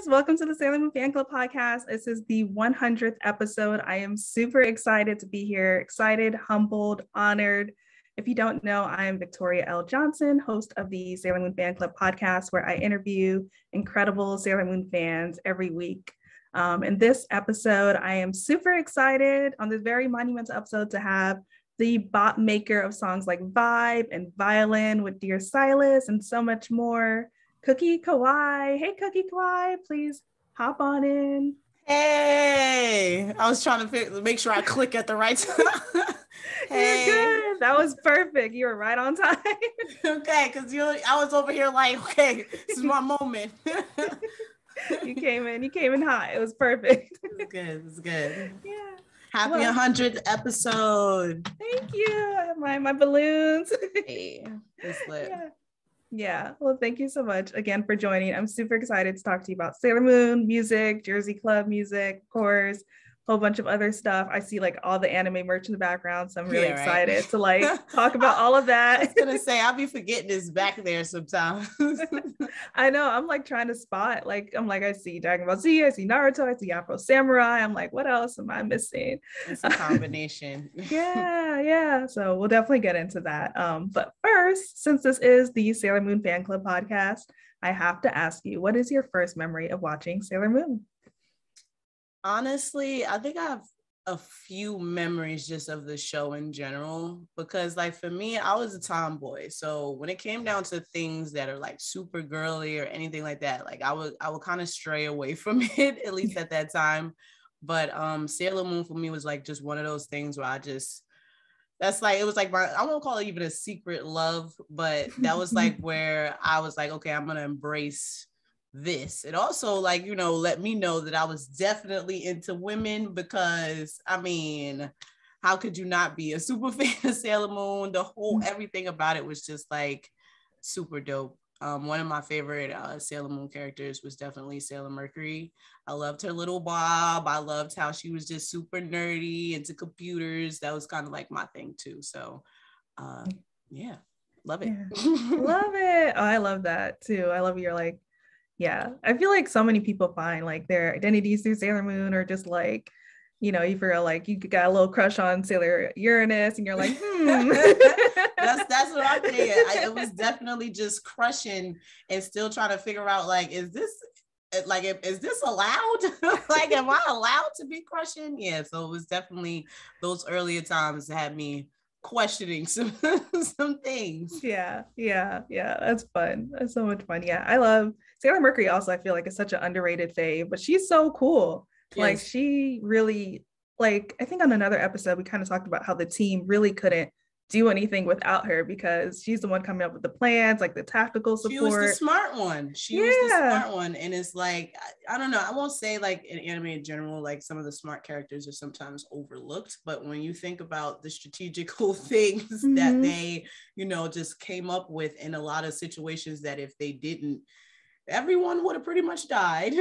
Welcome to the Sailor Moon Fan Club podcast. This is the 100th episode. I am super excited to be here. Excited, humbled, honored. If you don't know, I am Victoria L. Johnson, host of the Sailor Moon Fan Club podcast, where I interview incredible Sailor Moon fans every week. In this episode, I am super excited on this very monumental episode to have the bot maker of songs like Vibe and Violin with Dear Silas and so much more, Cookiee Kawaii. Hey, Cookiee Kawaii, please hop on in. Hey, I was trying to make sure I click at the right time. Hey. You're good. That was perfect. You were right on time. Okay, because I was over here like, okay, this is my moment. You came in hot. It was perfect. It's good. Yeah. Happy 100th episode. Thank you. I have my balloons. Hey, it's lit. Yeah. Well, thank you so much again for joining. I'm super excited to talk to you about Sailor Moon music, Jersey Club music, of course, a whole bunch of other stuff. I see like all the anime merch in the background, so I'm really excited to like talk about all of that. I was gonna say I'll be forgetting this back there sometimes. I know. I'm like trying to spot. Like I'm like I see Dragon Ball Z, I see Naruto, I see Afro Samurai. I'm like, what else am I missing? It's a combination. Yeah. So we'll definitely get into that. But first, since this is the Sailor Moon Fan Club podcast, I have to ask you, what is your first memory of watching Sailor Moon? Honestly, I think I have a few memories just of the show in general, because like for me, I was a tomboy. So when it came down to things that are like super girly or anything like that, like I would kind of stray away from it, at least at that time. But Sailor Moon for me was like just one of those things where that's like, it was like I won't call it even a secret love, but that was like where I was like, okay, I'm gonna embrace this. It also like, let me know that I was definitely into women, because I mean, how could you not be a super fan of Sailor Moon? The whole everything about it was just like super dope. One of my favorite Sailor Moon characters was definitely Sailor Mercury. I loved her little bob. I loved how she was just super nerdy into computers. That was kind of like my thing too. So yeah, love it. Yeah. Love it. Oh, I love that too. I love you're like, yeah, I feel like so many people find like their identities through Sailor Moon, or just like, you feel like you got a little crush on Sailor Uranus and you're like, That's what I'm saying. It was definitely just crushing and still trying to figure out like, is this allowed? Like, am I allowed to be crushing? Yeah, so it was definitely those earlier times that had me questioning some things. Yeah, that's fun. That's so much fun. Yeah, I love Sailor Mercury. Also, I feel like it's such an underrated fave, but she's so cool. Yes. Like she really, like I think on another episode we kind of talked about how the team really couldn't do anything without her, because she's the one coming up with the plans, like the tactical support. She was the smart one. She was the smart one. And it's like, I don't know, I won't say like in anime in general, like some of the smart characters are sometimes overlooked, but when you think about the strategical things that they, just came up with in a lot of situations that if they didn't, everyone would have pretty much died.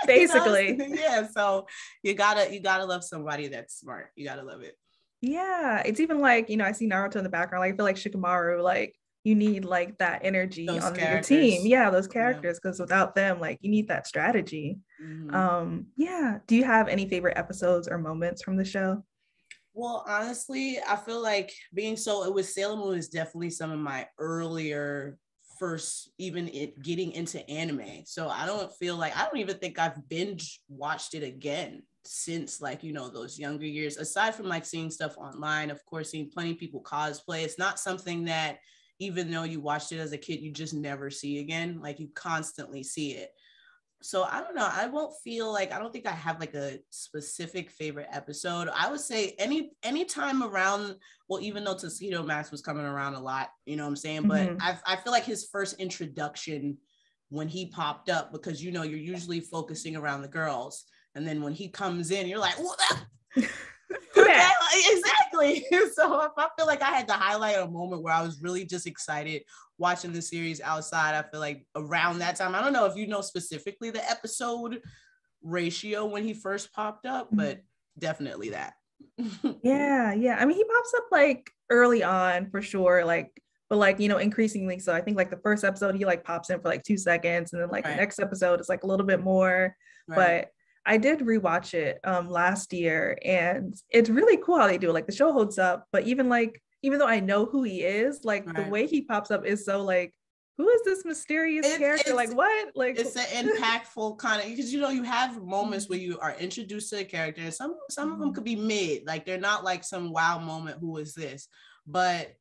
Basically. Yeah. So you gotta love somebody that's smart. You gotta love it. Yeah, it's even like, I see Naruto in the background. Like, I feel like Shikamaru, like you need like that energy those on characters. Your team. Yeah, those characters, because without them, like you need that strategy. Yeah. Do you have any favorite episodes or moments from the show? Well, honestly, I feel like it was Sailor Moon is definitely some of my earlier first even getting into anime. So I don't even think I've binge watched it again since like, those younger years, aside from like seeing stuff online, of course, seeing plenty of people cosplay. It's not something that even though you watched it as a kid, you just never see again. Like you constantly see it. So I don't know. I don't think I have like a specific favorite episode. I would say any time around, well, even though Tuxedo Mask was coming around a lot, you know what I'm saying? But I feel like his first introduction when he popped up, because, you're usually focusing around the girls. And then when he comes in, you're like, what? Okay, exactly. So I feel like I had to highlight a moment where I was really just excited watching the series outside. I feel like around that time, I don't know if you know specifically the episode ratio when he first popped up, but definitely that. Yeah. I mean, he pops up like early on for sure, like but like, you know, increasingly so. I think like the first episode he like pops in for like 2 seconds, and then like the next episode is like a little bit more. But I did rewatch it last year, and it's really cool how they do it. Like the show holds up, but even though I know who he is, like the way he pops up is so like, who is this mysterious character? Like what? Like it's an impactful kind of, because you know you have moments where you are introduced to a character, and some of them could be mid, like they're not like some wow moment, who is this? But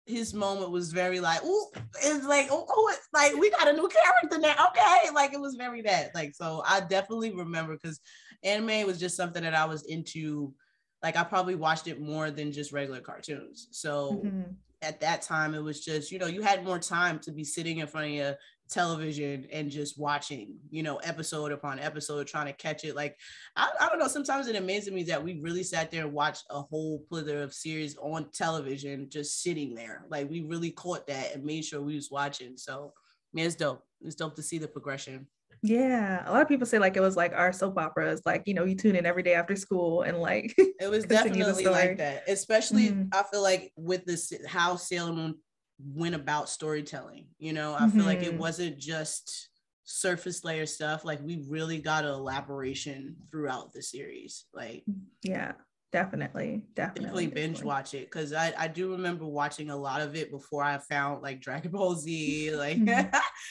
his moment was very like, oh, it's like, oh, it's like we got a new character now. Okay, like it was very that. Like, so I definitely remember, because anime was just something that I was into. Like I probably watched it more than just regular cartoons. So at that time, it was just, you know, you had more time to be sitting in front of your television and just watching, you know, episode upon episode, trying to catch it. Like, I don't know, sometimes it amazes me that we really sat there and watched a whole plethora of series on television, just sitting there. Like, we really caught that and made sure we was watching. So, man, it's dope. It's dope to see the progression. Yeah, a lot of people say like it was like our soap operas, like, you know, you tune in every day after school and like it was definitely like that, especially I feel like with this, how Sailor Moon went about storytelling, you know, I feel like it wasn't just surface layer stuff. Like we really got an elaboration throughout the series. Like, yeah, definitely binge watch it, because I do remember watching a lot of it before I found like Dragon Ball Z, like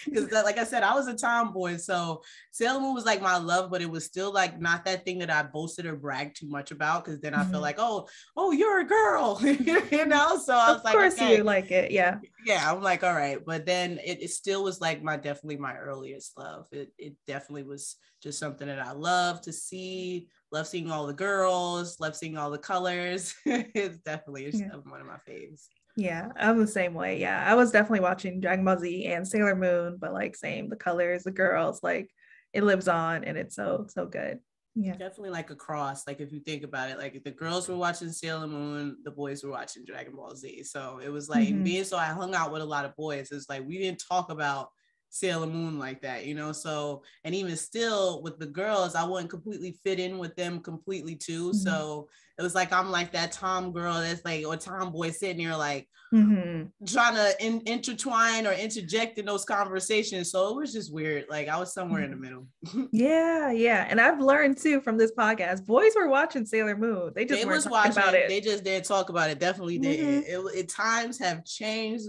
because like I said, I was a tomboy, so Sailor Moon was like my love, but it was still like not that thing that I boasted or bragged too much about, because then I felt like, oh, you're a girl, you know, so I was like, of course, okay, you like it, yeah, I'm like, all right, but then it still was like definitely my earliest love. It definitely was just something that I love to see. Love seeing all the girls, love seeing all the colors. It's definitely one of my faves. Yeah, I'm the same way. Yeah, I was definitely watching Dragon Ball Z and Sailor Moon, but like same, the colors, the girls, like it lives on, and it's so good. Yeah, definitely like a cross. Like if you think about it, like the girls were watching Sailor Moon, the boys were watching Dragon Ball Z. So it was like being, so I hung out with a lot of boys. It's like we didn't talk about Sailor Moon like that, you know. So, and even still with the girls, I wouldn't completely fit in with them completely too. So it was like I'm like that tom girl that's like, or tomboy sitting here like trying to intertwine or interject in those conversations. So it was just weird. Like I was somewhere in the middle. yeah, and I've learned too from this podcast, boys were watching Sailor Moon. They was watching about it. They just didn't talk about it. Definitely did. It times have changed.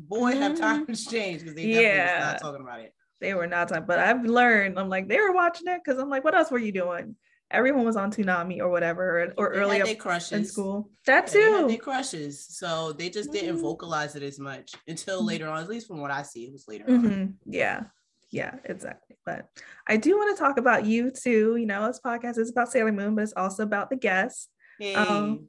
Boy, have times changed, because they definitely was not talking about it. They were not talking, but I've learned. I'm like, they were watching it because I'm like, what else were you doing? Everyone was on Toonami or whatever, or early up in school. That too. They had their crushes, so they just didn't vocalize it as much until later on. At least from what I see, it was later on. Yeah, exactly. But I do want to talk about you too. You know, this podcast is about Sailor Moon, but it's also about the guests. Hey.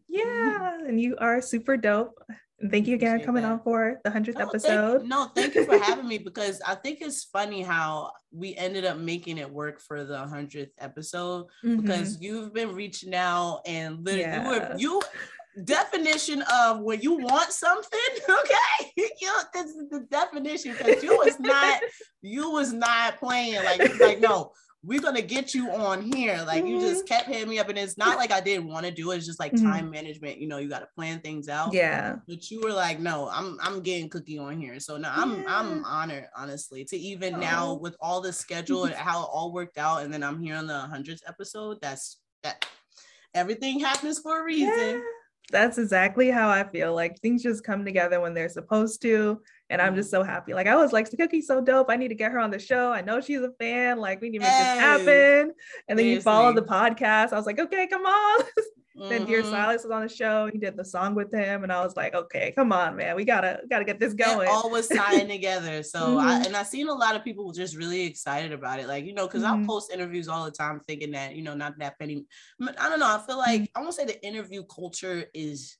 Yeah, and you are super dope. And thank you again for coming on for the 100th episode. Thank you for having me, because I think it's funny how we ended up making it work for the 100th episode, because you've been reaching out and literally you definition of when you want something, okay? This is the definition, because you was not playing like no, we're gonna get you on here. Like you just kept hitting me up, and it's not like I didn't want to do it. It's just like time management. You know, you got to plan things out. Yeah. But you were like, no, I'm getting Cookie on here. So now I'm honored, honestly, to even now with all the schedule and how it all worked out, and then I'm here on the 100th episode. That everything happens for a reason. Yeah. That's exactly how I feel. Like things just come together when they're supposed to. And I'm just so happy. Like I was like, Cookie's so dope. I need to get her on the show. I know she's a fan. Like we need to make this happen. And then you follow the podcast. I was like, okay, come on. Then Dear Silas was on the show. He did the song with him. And I was like, okay, come on, man. We gotta get this going. It all was tying together. So I seen a lot of people just really excited about it. Like, you know, because I'll post interviews all the time thinking that, you know, not that many. I don't know. I feel like I won't say the interview culture is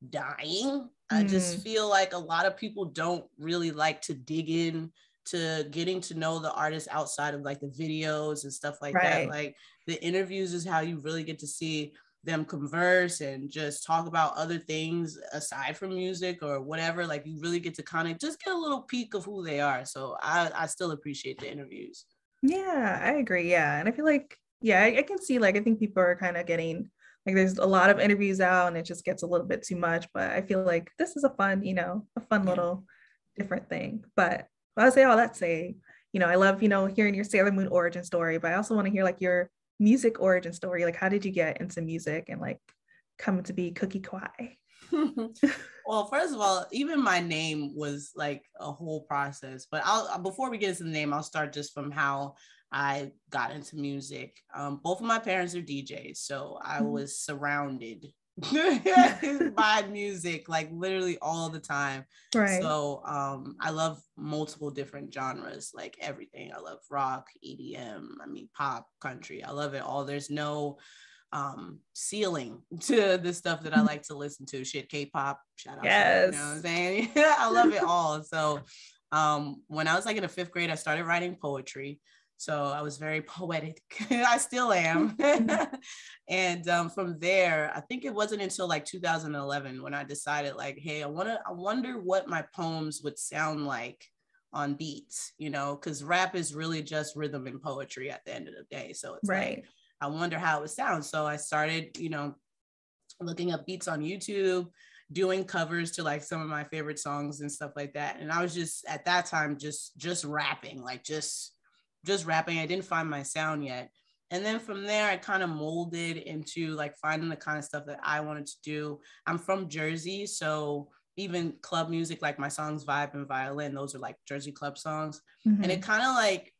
dying. I just feel like a lot of people don't really like to dig in to getting to know the artist outside of like the videos and stuff like that. Like the interviews is how you really get to see them converse and just talk about other things aside from music or whatever. Like you really get to kind of just get a little peek of who they are. So I still appreciate the interviews. Yeah, I agree. Yeah. And I feel like, I can see, like, I think people are kind of getting Like there's a lot of interviews out and it just gets a little bit too much, but I feel like this is a fun, a fun Yeah. little different thing. But I'll say all that say, I love, hearing your Sailor Moon origin story, but I also want to hear like your music origin story. Like how did you get into music and like come to be Cookiee Kawaii? Well, first of all, even my name was like a whole process. But before we get into the name, I'll start just from how I got into music. Both of my parents are DJs, so I was surrounded by music like literally all the time. Right. So I love multiple different genres, like everything. I love rock, EDM, pop, country. I love it all. There's no ceiling to the stuff that I like to listen to. Shit, K-pop, shout out. Yes. You know what I'm saying? I love it all. So when I was like in the 5th grade, I started writing poetry. So I was very poetic. I still am. And from there, I think it wasn't until like 2011 when I decided like, hey, I wonder what my poems would sound like on beats, because rap is really just rhythm and poetry at the end of the day. So it's like, I wonder how it would sound. So I started, looking up beats on YouTube, doing covers to like some of my favorite songs and stuff like that. And I was just at that time just rapping, like just rapping. I didn't find my sound yet. And then from there, I kind of molded into like finding the kind of stuff that I wanted to do. I'm from Jersey, so even club music, like my songs Vibe and Violin, those are like Jersey club songs. And it kind of like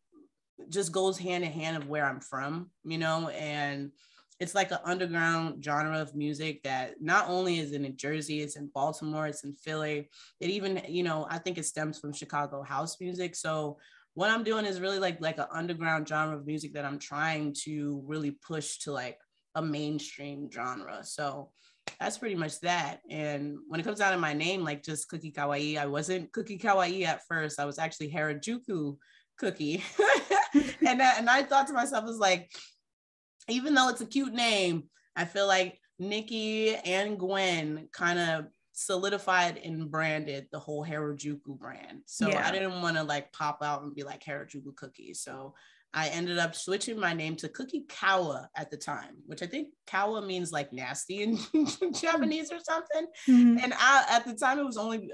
just goes hand in hand of where I'm from, and it's like an underground genre of music that not only is in Jersey, it's in Baltimore, it's in Philly. It even, I think it stems from Chicago house music. So what I'm doing is really like an underground genre of music that I'm trying to really push to like a mainstream genre. So that's pretty much that. And when it comes down to my name, like just Cookiee Kawaii, I wasn't Cookiee Kawaii at first. I was actually Harajuku Cookie. and I thought to myself, was like, even though it's a cute name, I feel like Nikki and Gwen kind of solidified and branded the whole Harajuku brand. So I didn't want to like pop out and be like Harajuku Cookie. So I ended up switching my name to Cookiee Kawa at the time, which I think Kawa means like nasty in Japanese or something. And at the time,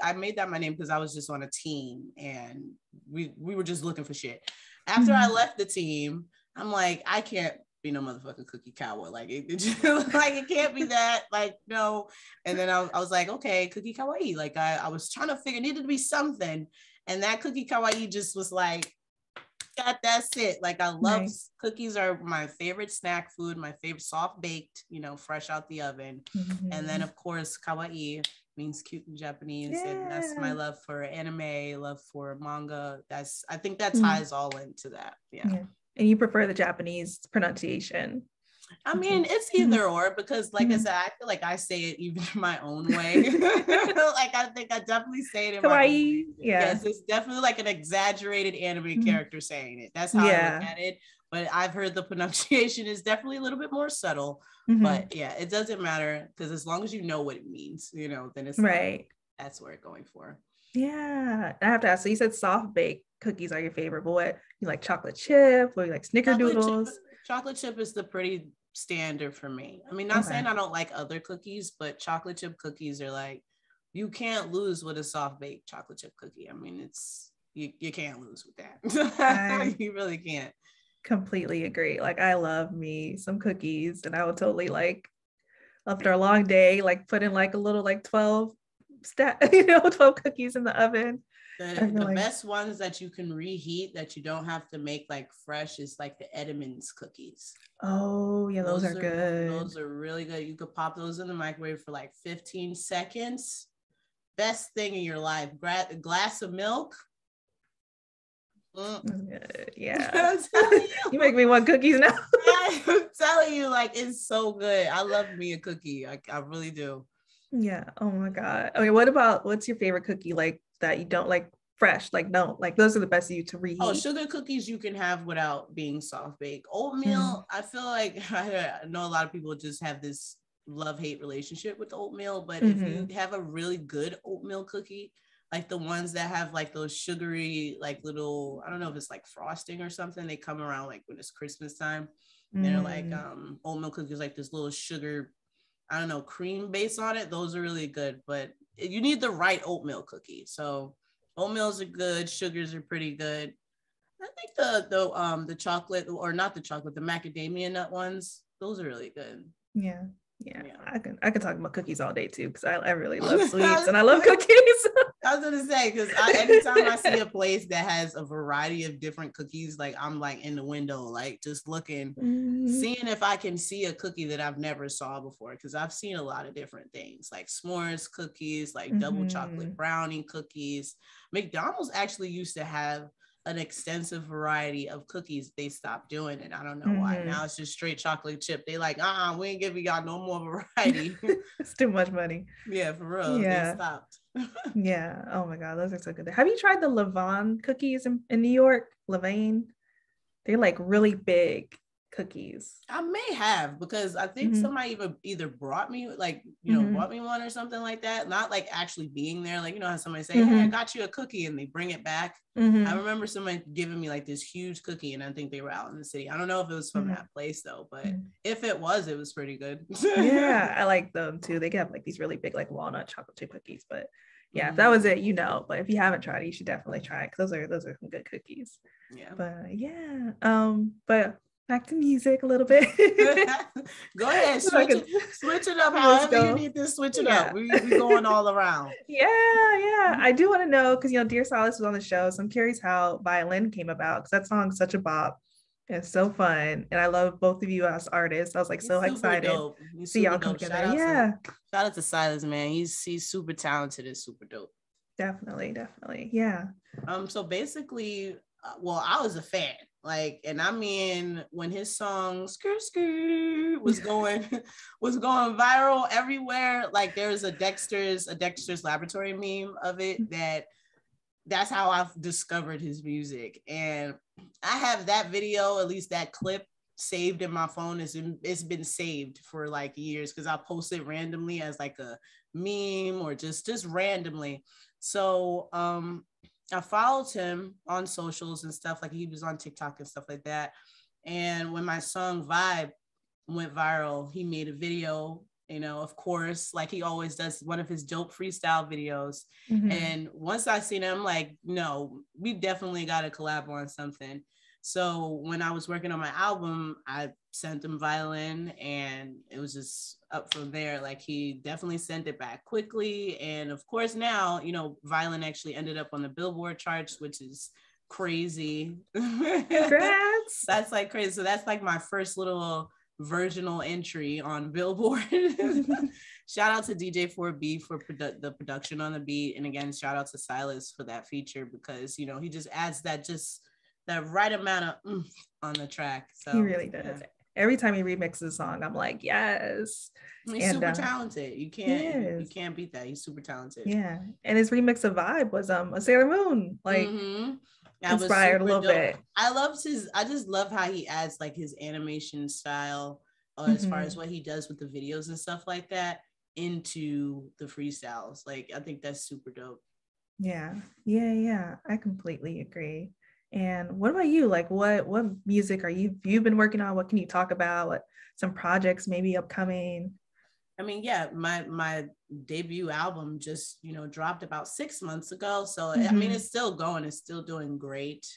I made that my name because I was just on a team and we were just looking for shit. After I left the team, I'm like, I can't be no motherfucking Cookiee Kawa. Like it can't be that. Like, no. And then I was like, okay, Cookiee Kawaii. Like I was trying to figure, it needed to be something. And that Cookiee Kawaii just was like, that's it. Like I love cookies, are my favorite snack food, my favorite soft baked, fresh out the oven. And then of course, kawaii means cute in Japanese. And that's my love for anime, love for manga. I think that ties all into that. Yeah. And you prefer the Japanese pronunciation? It's either or, because like I said, I feel like I say it even in my own way. Like I think I definitely say it in my own way. Yes, it's definitely like an exaggerated anime character saying it. That's how I look at it. But I've heard the pronunciation is definitely a little bit more subtle. But yeah, it doesn't matter, because as long as you know what it means, then it's like, that's where it's going for. Yeah, I have to ask. So you said soft baked cookies are your favorite, but what you like, chocolate chip or you like snickerdoodles? Chocolate chip is the pretty standard for me. Not saying I don't like other cookies, but chocolate chip cookies are like, you can't lose with a soft baked chocolate chip cookie. It's you can't lose with that. You really can't. Completely agree. Like I love me some cookies, and I would totally like after a long day, like put in like a little like 12 12 cookies in the oven. The best ones that you can reheat that you don't have to make like fresh is like the Edamons cookies. Oh yeah, those are good. Those are really good. You could pop those in the microwave for like 15 seconds. Best thing in your life. A glass of milk. Yeah. You make me want cookies now. I'm telling you, like, it's so good. I love me a cookie. I really do. Yeah. Oh my God. Okay, what's your favorite cookie like that you don't like fresh? Like, no, like those are the best of you to reheat. Oh, sugar cookies you can have without being soft baked. Oatmeal, I feel like I know a lot of people just have this love-hate relationship with oatmeal, but if you have a really good oatmeal cookie, like the ones that have like those sugary, like little, I don't know if it's like frosting or something, they come around like when it's Christmas time. They're like oatmeal cookies, like this little sugar I don't know, cream base on it, those are really good. But you need the right oatmeal cookie. So oatmeals are good, sugars are pretty good. I think the chocolate, or not the chocolate, the macadamia nut ones, those are really good. Yeah. Yeah. Yeah. I can talk about cookies all day too, because I really love sweets and I love cookies. I was gonna say, because anytime I see a place that has a variety of different cookies, like I'm like in the window, like just looking, seeing if I can see a cookie that I've never saw before. Because I've seen a lot of different things, like s'mores cookies, like double chocolate brownie cookies. McDonald's actually used to have an extensive variety of cookies. They stopped doing it. I don't know why. Now it's just straight chocolate chip. They like, we ain't giving y'all no more variety. It's too much money. Yeah, for real. Yeah. They stopped. Yeah. Oh my God, those are so good. Have you tried the Levain cookies in New York? Levain? They're like really big cookies. I may have, because I think somebody either brought me, like, brought me one or something like that. Not like actually being there. Like, how somebody say, hey, I got you a cookie, and they bring it back. I remember somebody giving me like this huge cookie, and I think they were out in the city. I don't know if it was from that place though, but if it was pretty good. Yeah, I like them too. They have like these really big like walnut chocolate chip cookies. But yeah, if that was it, but if you haven't tried it, you should definitely try it, because those are some good cookies. Yeah. But yeah, but back to music a little bit. Go ahead, switch it up however you need to switch it up. We going all around. Yeah. I do want to know, because Dear Solace was on the show, so I'm curious how Violin came about, because that song's such a bop. It's so fun, and I love both of you as artists. I was like so excited to see y'all come together. Shout out to Silas, man. He's super talented and super dope. Definitely. Yeah. So basically, well, I was a fan. Like, and I mean, when his song "Skirt Skirt" was going viral everywhere, like there was a Dexter's Laboratory meme of it. That's how I've discovered his music. And I have that video, at least that clip, saved in my phone. It's been saved for like years, because I post it randomly as like a meme or just randomly. So I followed him on socials and stuff, like he was on TikTok and stuff like that. And when my song Vibe went viral, he made a video, of course, like he always does, one of his dope freestyle videos. And once I seen him, I'm like, no, we definitely got to collab on something. So when I was working on my album, I sent him Violin, and it was just up from there. Like he definitely sent it back quickly. And of course now, Violin actually ended up on the Billboard charts, which is crazy. Congrats. That's like crazy. So that's like my first little virginal entry on Billboard. Shout out to DJ 4B for the production on the beat. And again, shout out to Silas for that feature, because, he just adds that right amount of on the track. So he really does. Yeah. Every time he remixes a song, I'm like, yes. He's super talented. You can't beat that. He's super talented. Yeah. And his remix of Vibe was a Sailor Moon, like inspired a little bit. I just love how he adds like his animation style as far as what he does with the videos and stuff like that into the freestyles. Like, I think that's super dope. Yeah. I completely agree. And what about you? Like, what music you've been working on? What can you talk about? What some projects maybe upcoming? I mean, yeah, my debut album just, dropped about 6 months ago. So I mean, it's still going. It's still doing great.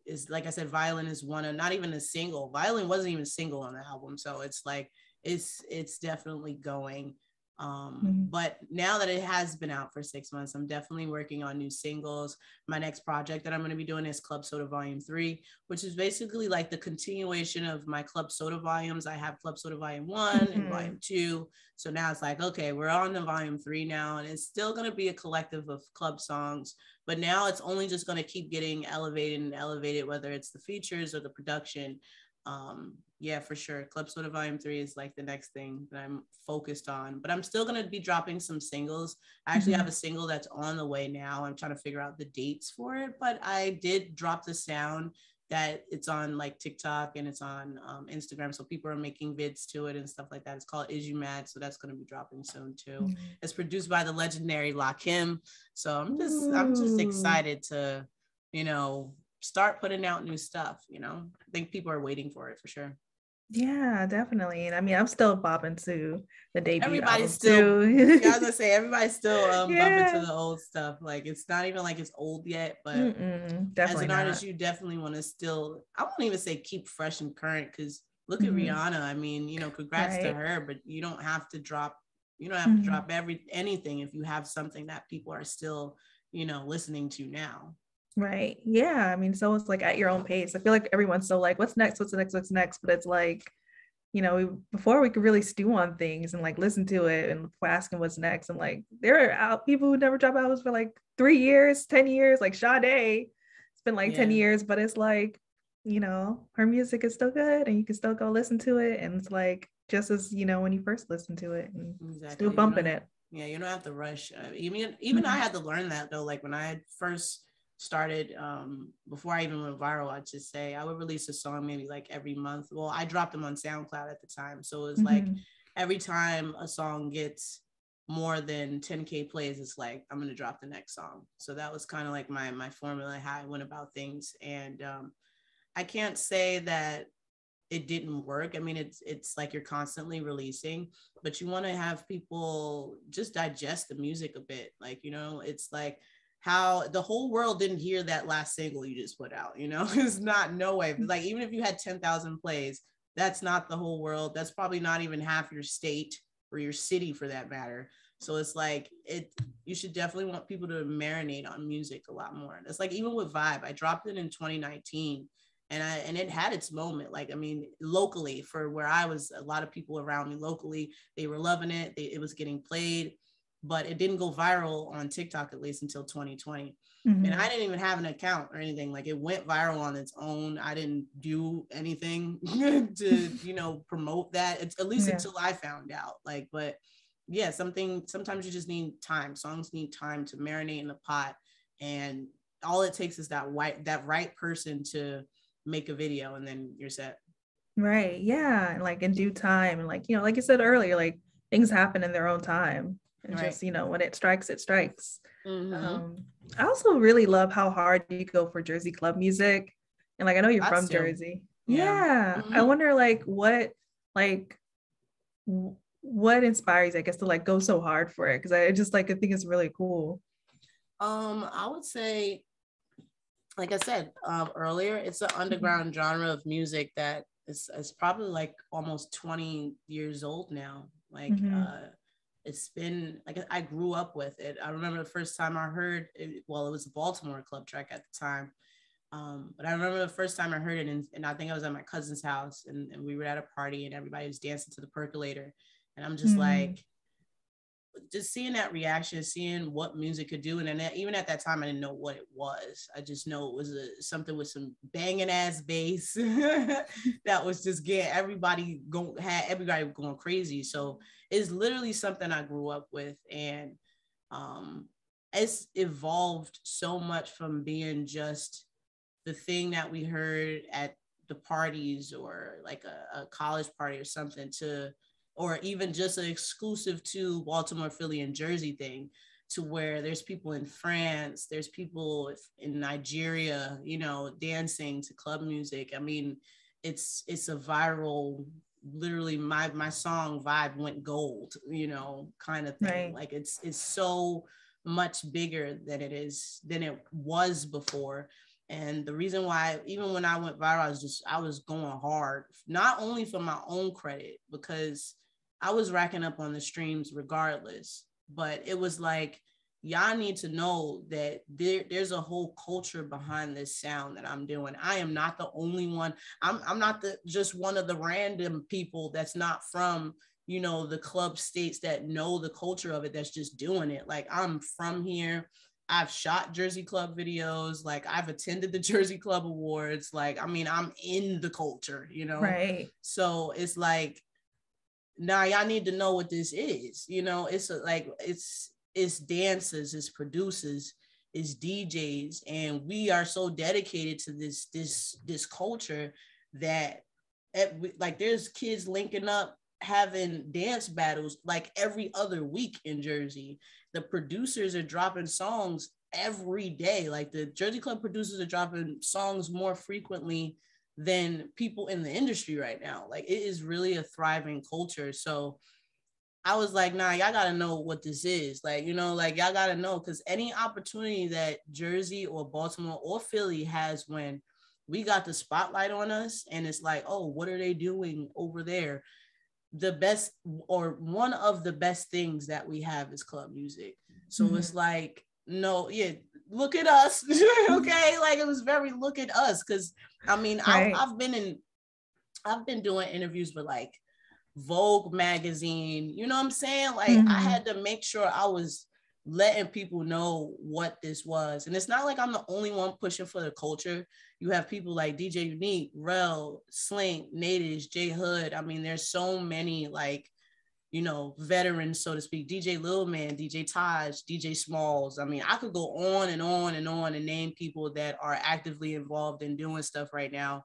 It's like I said, Violin is not even a single. Violin wasn't even a single on the album. So it's like it's definitely going. But now that it has been out for 6 months, I'm definitely working on new singles. My next project that I'm going to be doing is Club Soda Volume 3, which is basically like the continuation of my Club Soda volumes. I have Club Soda Volume 1 and Volume 2. So now it's like, okay, we're on the Volume 3 now, and it's still going to be a collective of club songs, but now it's only just going to keep getting elevated, whether it's the features or the production. Yeah, for sure. Club Soda Volume 3 is like the next thing that I'm focused on, but I'm still going to be dropping some singles. I actually have a single that's on the way now. I'm trying to figure out the dates for it, but I did drop the sound that it's on like TikTok and it's on Instagram. So people are making vids to it and stuff like that. It's called Is You Mad? So that's going to be dropping soon too. It's produced by the legendary Lakim. So I'm just excited to, start putting out new stuff. I think people are waiting for it for sure. Yeah, definitely. And I mean, I'm still bopping to the debut Everybody's album still, too. yeah, I was gonna say everybody's still bumping to Yeah. the old stuff. Like it's not even like it's old yet, but as Definitely an artist, not. you definitely want to still, I won't even say keep fresh and current, because look at Hmm. Rihanna. I mean, congrats to Right. her, but you don't have to Hmm. drop anything if you have something that people are still, listening to now. Right. Yeah. I mean, so it's like at your own pace. I feel like everyone's so like, what's next? What's next? What's next? But it's like, before we could really stew on things and like listen to it and asking what's next. And like there are people who never drop albums for like 3 years, 10 years, like Sade. It's been like 10 Yeah, years, but it's like, her music is still good and you can still go listen to it. And it's like just as, when you first listen to it and still exactly. bumping it. Yeah, you don't have to rush. Even I Mhm. had to learn that though. Like when I had first started, before I even went viral, I'd just say I would release a song maybe like every month. Well, I dropped them on SoundCloud at the time, so it was like Mhm. every time a song gets more than 10K plays, it's like I'm gonna drop the next song. So that was kind of like my formula, how I went about things. And I can't say that it didn't work. I mean, it's like you're constantly releasing, but you want to have people just digest the music a bit. Like, it's like how the whole world didn't hear that last single you just put out, it's not, no way. Like, even if you had 10,000 plays, that's not the whole world. That's probably not even half your state or your city for that matter. So it's like you should definitely want people to marinate on music a lot more. It's like even with Vibe, I dropped it in 2019, and it had its moment. Like, I mean, locally, for where I was, a lot of people around me locally, they were loving it. It was getting played, but it didn't go viral on TikTok, at least until 2020. And I Mhm. didn't even have an account or anything. Like, it went viral on its own. I didn't do anything to, promote that. It's, at least Yeah. until I found out. Like, but yeah, sometimes you just need time. Songs need time to marinate in the pot. And all it takes is that right person to make a video, and then you're set. Right. Yeah. And like in due time. And like, like you said earlier, like things happen in their own time. And Right. just, when it strikes, it strikes. Mm-hmm. Um, I also really love how hard you go for Jersey club music. And like I know you're That's from still, Jersey. yeah. Yeah. I Mm-hmm. wonder like what inspires you, I guess, to like go so hard for it. Cause I just like I think it's really cool. I would say, like I said earlier, it's an Mhm. underground genre of music that is probably like almost 20 years old now. Like, Mhm. it's been like I grew up with it. I remember the first time I heard it. Well, it was a Baltimore club track at the time. But I remember the first time I heard it, and I think I was at my cousin's house, and we were at a party, and everybody was dancing to the percolator. And I'm just Mhm. like, just seeing that reaction, seeing what music could do. And then even at that time, I didn't know what it was. I just know it was something with some banging ass bass that was just getting everybody going crazy. So it's literally something I grew up with. And um, it's evolved so much from being just the thing that we heard at the parties, or like a college party or something, to, or even just an exclusive to Baltimore, Philly, and Jersey thing, to where there's people in France, there's people in Nigeria, dancing to club music. I mean, it's a viral, literally my song Vibe went gold, kind of thing. Right. Like, it's so much bigger than it was before. And the reason why, even when I went viral, I was going hard, not only for my own credit, because I was racking up on the streams regardless, but it was like, y'all need to know that there's a whole culture behind this sound that I'm doing. I am not the only one. I'm not just one of the random people that's not from, the club states, that know the culture of it, that's just doing it. Like, I'm from here. I've shot Jersey Club videos. Like, I've attended the Jersey Club Awards. Like, I mean, I'm in the culture. Right. So it's like, now y'all need to know what this is. Like, it's dancers, it's producers, it's DJs, and we are so dedicated to this culture that, like, there's kids linking up having dance battles like every other week in Jersey. The producers are dropping songs every day. Like, the Jersey Club producers are dropping songs more frequently than people in the industry right now. Like, it is really a thriving culture. So I was like, nah, y'all gotta know what this is. Like, you know, like y'all gotta know, because any opportunity that Jersey or Baltimore or Philly has when we got the spotlight on us, and it's like, oh, what are they doing over there? The best, or one of the best things that we have is club music. So it's like, no, yeah, look at us. Okay, like, it was very look at us, because I mean, right. I've been doing interviews with like Vogue magazine, you know what I'm saying? Like, I had to make sure I was letting people know what this was. And it's not like I'm the only one pushing for the culture. You have people like DJ Unique, Rel, Slink, Natives, J Hood. I mean, there's so many, like, you know, veterans, so to speak. DJ Lil Man, DJ Taj, DJ Smalls. I mean, I could go on and on and on and name people that are actively involved in doing stuff right now.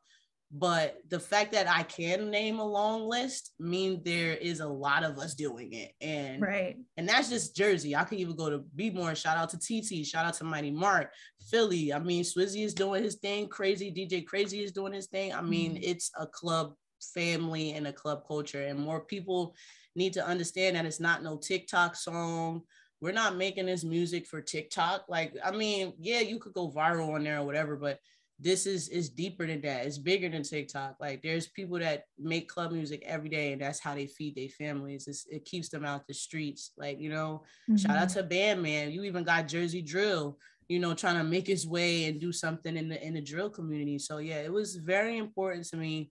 But the fact that I can name a long list means there is a lot of us doing it. And right. And that's just Jersey. I could even go to B-More. Shout out to TT. Shout out to Mighty Mark. Philly. I mean, Swizzy is doing his thing. Crazy. DJ Crazy is doing his thing. I mean, it's a club family and a club culture. And more people need to understand that it's not no TikTok song. We're not making this music for TikTok. Like, I mean, yeah, you could go viral on there or whatever, but this is deeper than that. It's bigger than TikTok. Like, there's people that make club music every day, and that's how they feed their families. It keeps them out the streets. Like, you know, shout out to Bandman. You even got Jersey Drill, you know, trying to make his way and do something in the drill community. So yeah, it was very important to me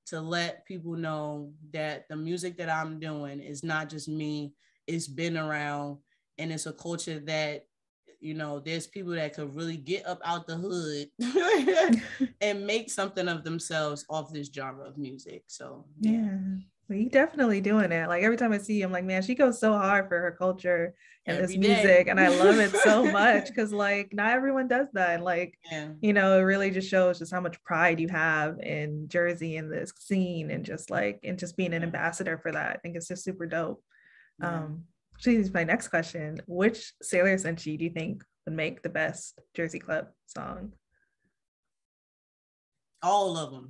to let people know that the music that I'm doing is not just me. It's been around, and it's a culture that, you know, there's people that could really get up out the hood and make something of themselves off this genre of music. So yeah. Well, you definitely doing it. Like, every time I see you, I'm like, man, she goes so hard for her culture and every this music, and I love it so much, because like not everyone does that. And like, you know, it really just shows just how much pride you have in Jersey and this scene, and just like, and just being an ambassador for that. I think it's just super dope. She's my next question. Which Sailor Senshi do you think would make the best Jersey Club song? All of them.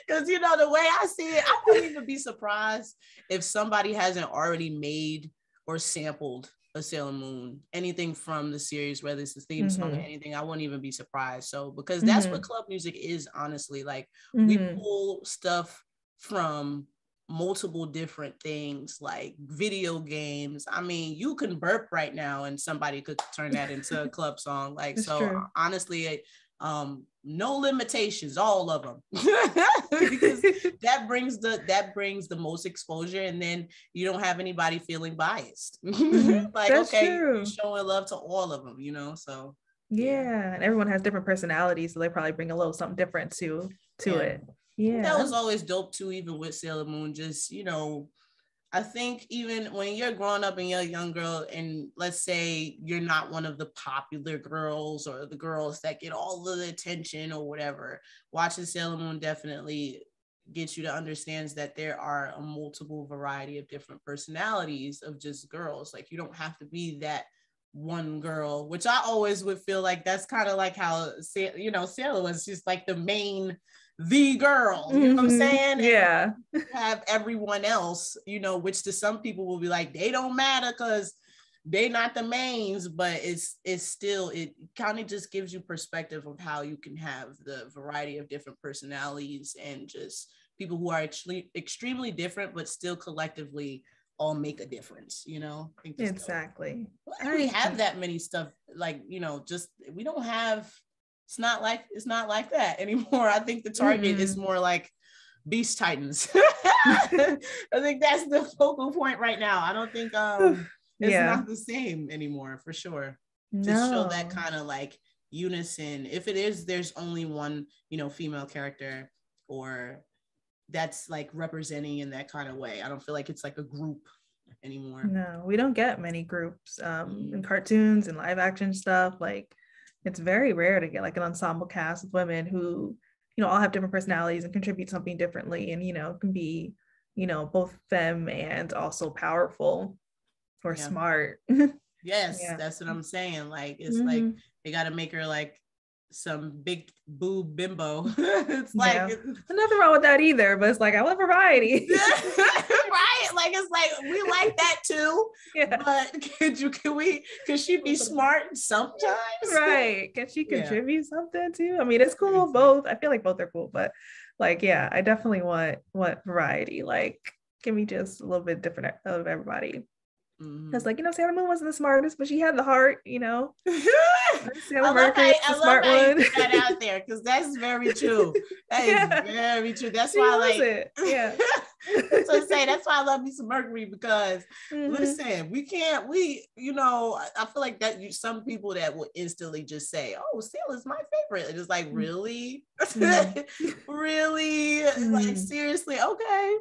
Because, you know, the way I see it, I wouldn't even be surprised if somebody hasn't already made or sampled a Sailor Moon, anything from the series, whether it's the theme song or anything. I wouldn't even be surprised. So, because that's what club music is, honestly. Like, we pull stuff from multiple different things, like video games. I mean, you can burp right now and somebody could turn that into a club song. Like, it's so true. Honestly, no limitations, all of them. Because that brings the most exposure, and then you don't have anybody feeling biased. Like, that's okay, you're showing love to all of them, you know. So yeah, and everyone has different personalities, so they probably bring a little something different to it. Yeah, that was always dope too, even with Sailor Moon. Just, you know, I think even when you're growing up and you're a young girl, and let's say you're not one of the popular girls or the girls that get all of the attention or whatever, watching Sailor Moon definitely gets you to understand that there are a multiple variety of different personalities of just girls. Like, you don't have to be that one girl, which I always would feel like that's kind of like how, you know, Sailor was just like the girl, you know what I'm saying? Yeah. And have everyone else, you know, which to some people will be like, they don't matter because they not the mains, but it's still, it kind of just gives you perspective of how you can have the variety of different personalities and just people who are actually extremely different, but still collectively all make a difference, you know? I think exactly. We have that many stuff, like, you know, just, we don't have, it's not like that anymore. I think the target is more like Beast Titans. I think that's the focal point right now. I don't think it's not the same anymore, for sure. To show that kind of like unison. If it is, there's only one, you know, female character, or that's like representing in that kind of way. I don't feel like it's like a group anymore. No, we don't get many groups in cartoons and live action stuff. Like, it's very rare to get like an ensemble cast of women who, you know, all have different personalities and contribute something differently, and, you know, can be, you know, both femme and also powerful or smart. Yes, that's what I'm saying. Like, it's like they got to make her like some big boob bimbo. It's like nothing wrong with that either, but it's like I want variety. Right, like it's like we like that too. But can she be smart sometimes? Right, can she contribute something too? I mean, it's cool both. I feel like both are cool, but like I definitely want variety. Like, give me just a little bit different of everybody. It's like, Sailor Moon wasn't the smartest, but she had the heart, Sailor Mercury is the smart one. You put that out there, because that's very true. That is very true. That's why I like it. Yeah. That's what I'm saying. That's why I love me some Mercury, because listen, I feel like that some people that will instantly just say, oh, Sailor's my favorite. And it's like, really? Really? Like, seriously? Okay.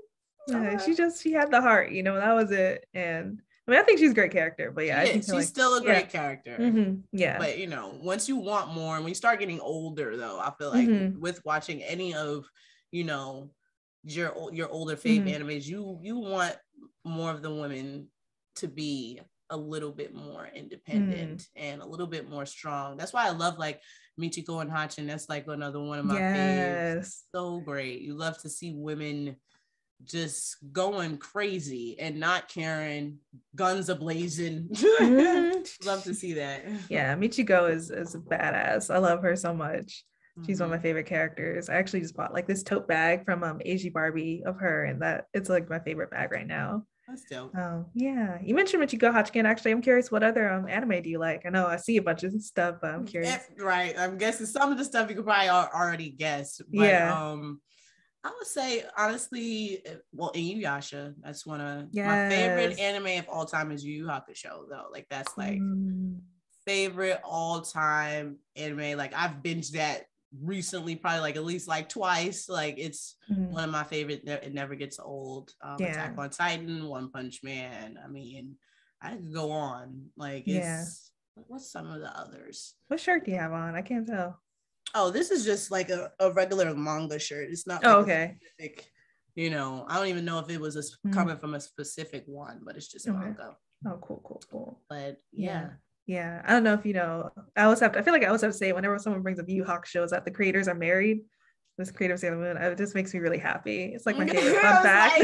Yeah, she had the heart, that was it. And I mean, I think she's a great character, but I think she's still a great character. Yeah. But once you want more, and when you start getting older, though, I feel like with watching any of, your older fave animes, you want more of the women to be a little bit more independent and a little bit more strong. That's why I love like Michiko and Hachin. That's like another one of my faves. So great. You love to see women just going crazy and not caring, guns a-blazing. Love to see that. Yeah, Michiko is a badass. I love her so much. She's one of my favorite characters. I actually just bought like this tote bag from AG Barbie of her, and that it's like my favorite bag right now. That's dope. Yeah, you mentioned Michiko Hachkin. Actually, I'm curious, what other anime do you like? I know I see a bunch of stuff, but I'm curious. Right, I'm guessing some of the stuff you could probably already guess. But, I would say, honestly, Inuyasha. That's one of my favorite anime of all time is Yu Yu Hakusho, though. Like, that's like favorite all time anime. Like, I've binged that recently, probably like at least like twice. Like, it's one of my favorite. It never gets old. Attack on Titan, One Punch Man. I mean, I could go on. Like, it's what's some of the others? What shirt do you have on? I can't tell. Oh, this is just like a regular manga shirt. It's not like a specific, I don't even know if it was coming from a specific one, but it's just manga. Oh, cool. But yeah. I don't know if I feel like I always have to say it whenever someone brings up Yu Yu Hakusho is that the creators are married. This creator of Sailor Moon, it just makes me really happy. It's like my favorite fun fact.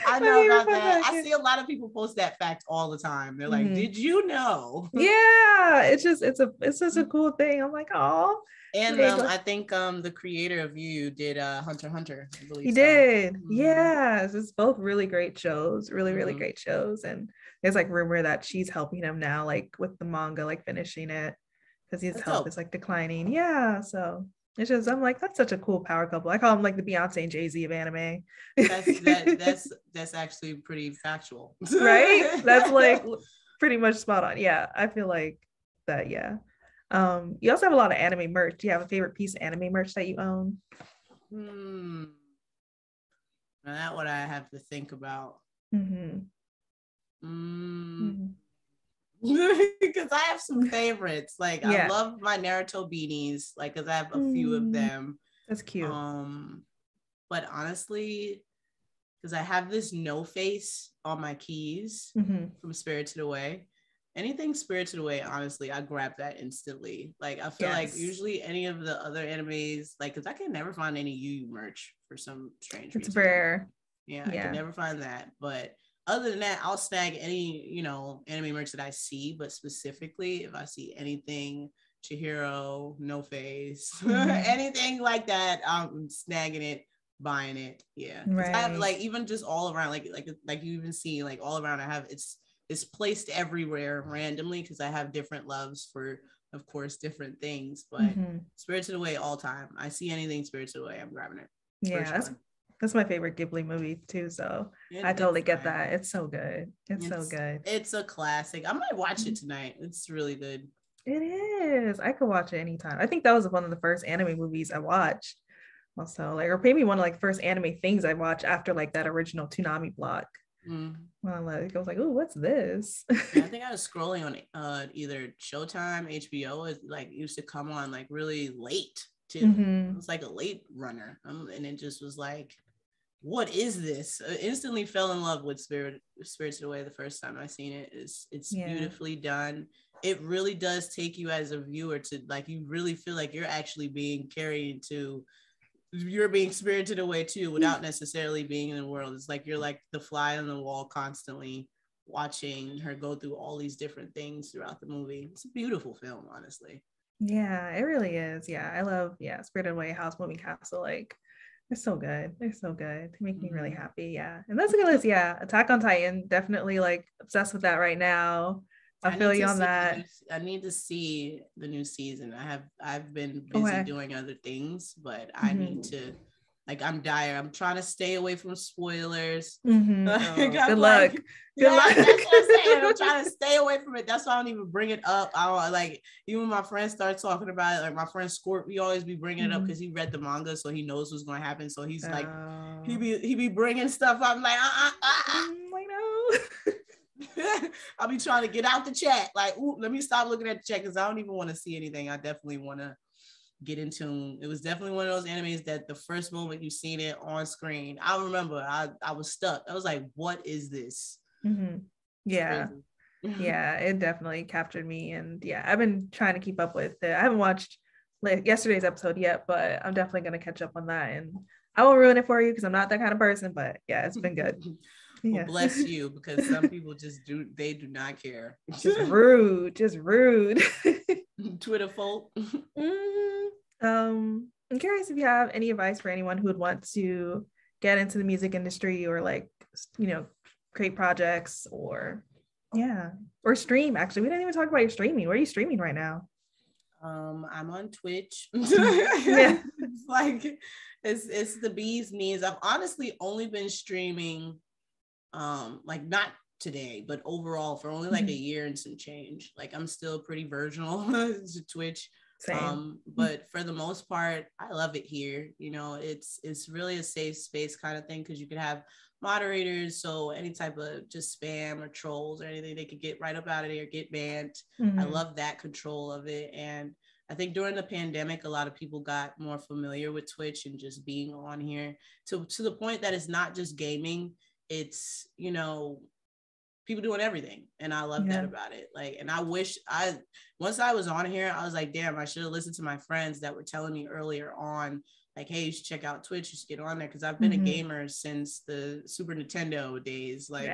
I know about that. I see a lot of people post that fact all the time. They're like, "Did you know?" Yeah, it's just a cool thing. I'm like, oh. And I think the creator of Yu did Hunter x Hunter. I believe he did. Yes, it's both really great shows. Really great shows. And there's like rumor that she's helping him now, like with the manga, like finishing it because his health is like declining. Yeah, so. It's just, I'm like, that's such a cool power couple. I call them like the Beyonce and Jay-Z of anime. That's actually pretty factual. Right? That's like pretty much spot on. Yeah, I feel like that, yeah. You also have a lot of anime merch. Do you have a favorite piece of anime merch that you own? Now that what I have to think about. Because I have some favorites. Like I love my Naruto beanies, like because I have a few of them. That's cute. But honestly, because I have this no face on my keys from Spirited Away. Anything Spirited Away, honestly, I grab that instantly. Like I feel like usually any of the other animes, like because I can never find any Yu Yu merch for some strange reason. It's rare. Yeah, I can never find that. But other than that, I'll snag any, anime merch that I see, but specifically if I see anything Chihiro, No Face, anything like that, I'm snagging it, buying it. Yeah. Right. I have like even just all around, like you even see like all around, I have it's placed everywhere randomly because I have different loves for, of course, different things. But Spirited Away all time. I see anything Spirited Away, I'm grabbing it. Yeah, that's my favorite Ghibli movie too, so I totally get that. It's so good. It's so good. It's a classic. I might watch it tonight. It's really good. It is. I could watch it anytime. I think that was one of the first anime movies I watched. Also, like, or maybe one of like first anime things I watched after like that original Toonami block. Well, I was like, oh, what's this? I think I was scrolling on either Showtime, HBO. It like used to come on like really late too. It was like a late runner, and it just was like, what is this? I instantly fell in love with Spirited Away the first time I seen it. It's beautifully done. it really does take you as a viewer to like, you really feel like you're actually being carried to, you're being spirited away too, without necessarily being in the world. It's like you're like the fly on the wall, constantly watching her go through all these different things throughout the movie. It's a beautiful film, honestly. Yeah, it really is. Yeah, I love, Spirited Away, House Moving Castle. Like, they're so good. They're so good. They make me really happy. Yeah. And that's a good list. Yeah. Attack on Titan, definitely like obsessed with that right now. I feel you on that. I need to see the new season. I've been busy Okay. doing other things, but I need to, like, I'm trying to stay away from spoilers. Oh, good like, luck. Good luck. That's what I'm saying. I'm trying to stay away from it. That's why I don't even bring it up. I don't like, even when my friends start talking about it, like my friend Squirt, we always be bringing it up because he read the manga, so he knows what's going to happen. So he's like, he be bringing stuff up. I'm like, I know. I'll be trying to get out the chat. Like, ooh, let me stop looking at the chat because I don't even want to see anything. I definitely want to get into. It was definitely one of those animes that the first moment you seen it on screen, I remember I was stuck. I was like, what is this? Yeah. Yeah, it definitely captured me. And yeah, I've been trying to keep up with it. I haven't watched yesterday's episode yet, but I'm definitely going to catch up on that. And I won't ruin it for you because I'm not that kind of person, but yeah, it's been good. Well, bless you, because some people they do not care. Just rude. Twitter folk. I'm curious if you have any advice for anyone who would want to get into the music industry or like, create projects or stream. Actually, we didn't even talk about your streaming. Where are you streaming right now? I'm on Twitch. Yeah. It's like it's the bee's knees. I've honestly only been streaming like not today, but overall for only like a year and some change. Like I'm still pretty virginal to Twitch. Same. But for the most part, I love it here. It's really a safe space kind of thing because you can have moderators, so any type of just spam or trolls or anything, they could get right up out of there, get banned. I love that control of it. And I think during the pandemic, a lot of people got more familiar with Twitch and just being on here to the point that it's not just gaming. It's, people doing everything. And I love that about it. Like, and I wish once I was on here, I was like, damn, I should have listened to my friends that were telling me earlier on, like, hey, you should check out Twitch, you should get on there. Cause I've been a gamer since the Super Nintendo days. Like,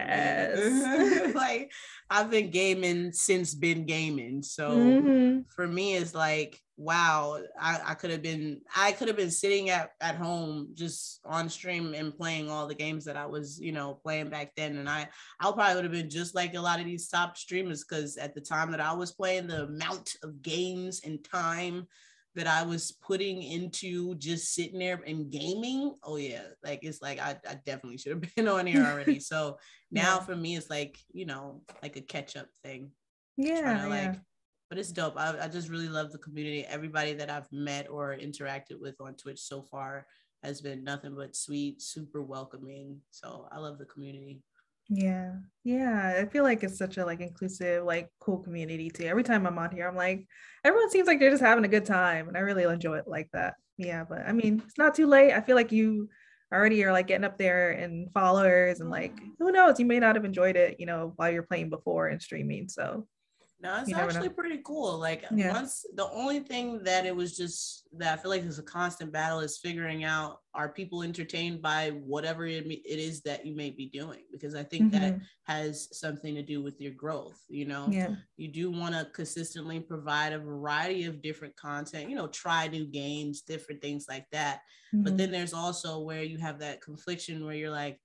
like I've been gaming since been gaming. So for me, it's like, wow, I could have been sitting at home just on stream and playing all the games that I was, playing back then. And I probably would have been just like a lot of these top streamers, because at the time that I was playing, the amount of games and time that I was putting into just sitting there and gaming, oh yeah, like it's like I definitely should have been on here already. So now for me, it's like, like a catch-up thing. But it's dope. I just really love the community. Everybody that I've met or interacted with on Twitch so far has been nothing but sweet, super welcoming. So I love the community. Yeah. I feel like it's such a like inclusive, like cool community too. Every time I'm on here, I'm like, everyone seems like they're just having a good time, and I really enjoy it like that. Yeah, but I mean, it's not too late. I feel like you already are like getting up there in followers, and like, who knows, you may not have enjoyed it, while you're playing before and streaming. So no, it's actually pretty cool. Like once, the only thing that it was just that I feel like is a constant battle is figuring out, are people entertained by whatever it is that you may be doing? Because I think that has something to do with your growth. You do want to consistently provide a variety of different content, try new games, different things like that. But then there's also where you have that confliction where you're like,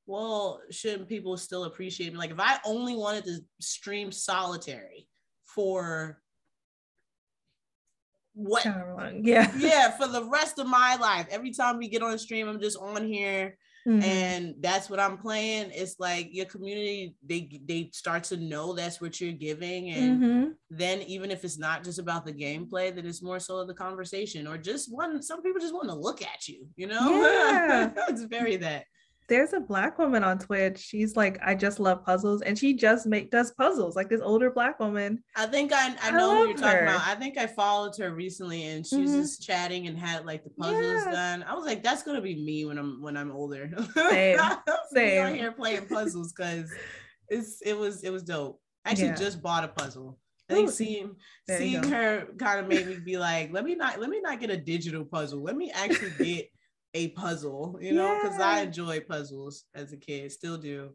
well, shouldn't people still appreciate me? Like if I only wanted to stream solitary for what? Yeah, for the rest of my life. Every time we get on stream, I'm just on here and that's what I'm playing. It's like your community, they start to know that's what you're giving. And then even if it's not just about the gameplay, then it's more so of the conversation, or just some people just want to look at you, It's very that. There's a Black woman on Twitch. She's like, I just love puzzles, and she just does puzzles. Like this older Black woman. I think I know who you're talking about. I think I followed her recently, and she was just chatting and had like the puzzles done. I was like, that's gonna be me when I'm older. Same. Be on here playing puzzles because it was dope. I actually just bought a puzzle, I think Ooh, seeing her kind of made me be like, let me not get a digital puzzle. Let me actually get a puzzle, you know, because I enjoy puzzles as a kid, still do.